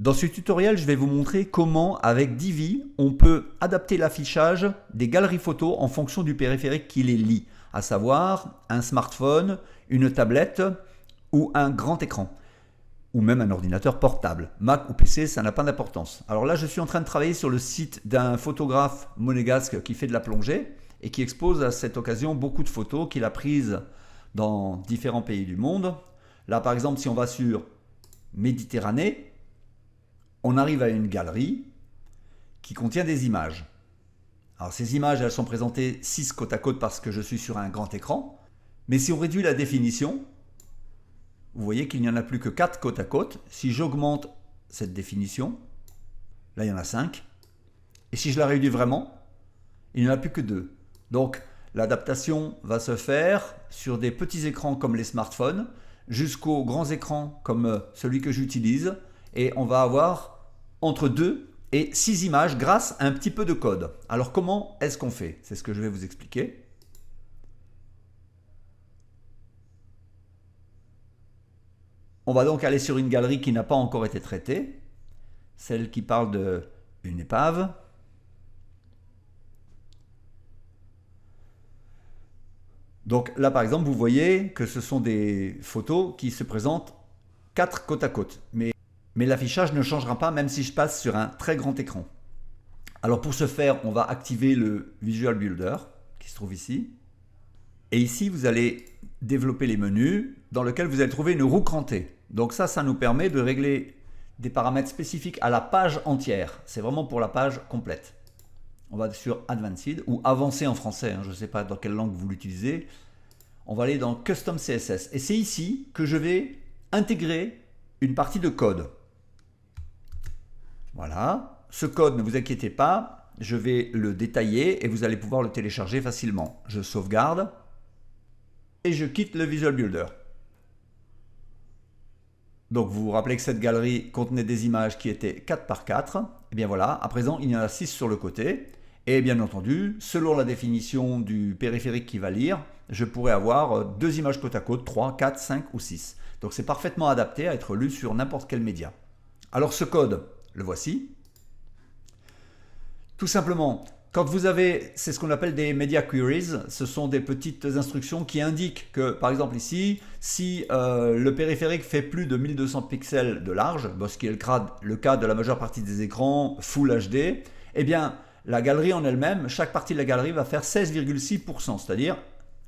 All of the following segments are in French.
Dans ce tutoriel, je vais vous montrer comment, avec Divi, on peut adapter l'affichage des galeries photos en fonction du périphérique qui les lie, à savoir un smartphone, une tablette ou un grand écran, ou même un ordinateur portable. Mac ou PC, ça n'a pas d'importance. Alors là, je suis en train de travailler sur le site d'un photographe monégasque qui fait de la plongée et qui expose à cette occasion beaucoup de photos qu'il a prises dans différents pays du monde. Là, par exemple, si on va sur Méditerranée, on arrive à une galerie qui contient des images. Alors ces images, elles sont présentées 6 côte à côte parce que je suis sur un grand écran. Mais si on réduit la définition, vous voyez qu'il n'y en a plus que 4 côte à côte. Si j'augmente cette définition, là il y en a 5. Et si je la réduis vraiment, il n'y en a plus que 2. Donc l'adaptation va se faire sur des petits écrans comme les smartphones, jusqu'aux grands écrans comme celui que j'utilise. Et on va avoir entre 2 et 6 images grâce à un petit peu de code. Alors comment est-ce qu'on fait? C'est ce que je vais vous expliquer. On va donc aller sur une galerie qui n'a pas encore été traitée, celle qui parle d'une épave. Donc là par exemple, vous voyez que ce sont des photos qui se présentent 4 côte à côte. Mais l'affichage ne changera pas même si je passe sur un très grand écran. Alors pour ce faire, on va activer le Visual Builder qui se trouve ici. Et ici, vous allez développer les menus dans lesquels vous allez trouver une roue crantée. Donc ça nous permet de régler des paramètres spécifiques à la page entière. C'est vraiment pour la page complète. On va sur Advanced ou Avancé en français, je ne sais pas dans quelle langue vous l'utilisez. On va aller dans Custom CSS. Et c'est ici que je vais intégrer une partie de code. Voilà, ce code, ne vous inquiétez pas, je vais le détailler et vous allez pouvoir le télécharger facilement. Je sauvegarde et je quitte le Visual Builder. Donc vous vous rappelez que cette galerie contenait des images qui étaient 4 par 4. Et bien voilà, à présent il y en a 6 sur le côté. Et bien entendu, selon la définition du périphérique qui va lire, je pourrais avoir 2 images côte à côte, 3, 4, 5 ou 6. Donc c'est parfaitement adapté à être lu sur n'importe quel média. Alors ce code, le voici. Tout simplement, quand vous avez, c'est ce qu'on appelle des media queries, ce sont des petites instructions qui indiquent que, par exemple ici, si le périphérique fait plus de 1200 pixels de large, ce qui est le cas de la majeure partie des écrans Full HD, eh bien la galerie en elle-même, chaque partie de la galerie va faire 16,6%, c'est-à-dire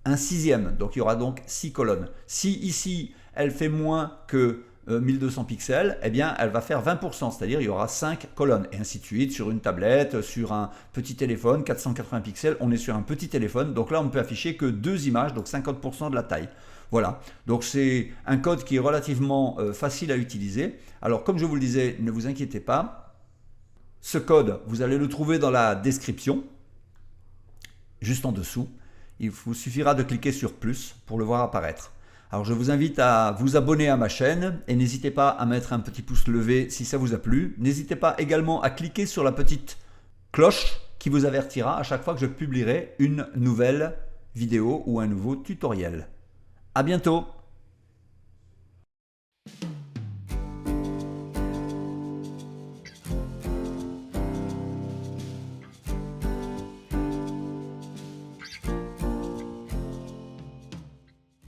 un sixième. Donc il y aura donc 6 colonnes. Si ici elle fait moins que 1200 pixels, eh bien elle va faire 20%, c'est-à-dire il y aura 5 colonnes, et ainsi de suite. Sur une tablette, sur un petit téléphone, 480 pixels, on est sur un petit téléphone, donc là on ne peut afficher que 2 images, donc 50% de la taille. Voilà, donc c'est un code qui est relativement facile à utiliser. Alors comme je vous le disais, ne vous inquiétez pas, ce code, vous allez le trouver dans la description, juste en dessous. Il vous suffira de cliquer sur plus pour le voir apparaître. Alors je vous invite à vous abonner à ma chaîne et n'hésitez pas à mettre un petit pouce levé si ça vous a plu. N'hésitez pas également à cliquer sur la petite cloche qui vous avertira à chaque fois que je publierai une nouvelle vidéo ou un nouveau tutoriel. À bientôt!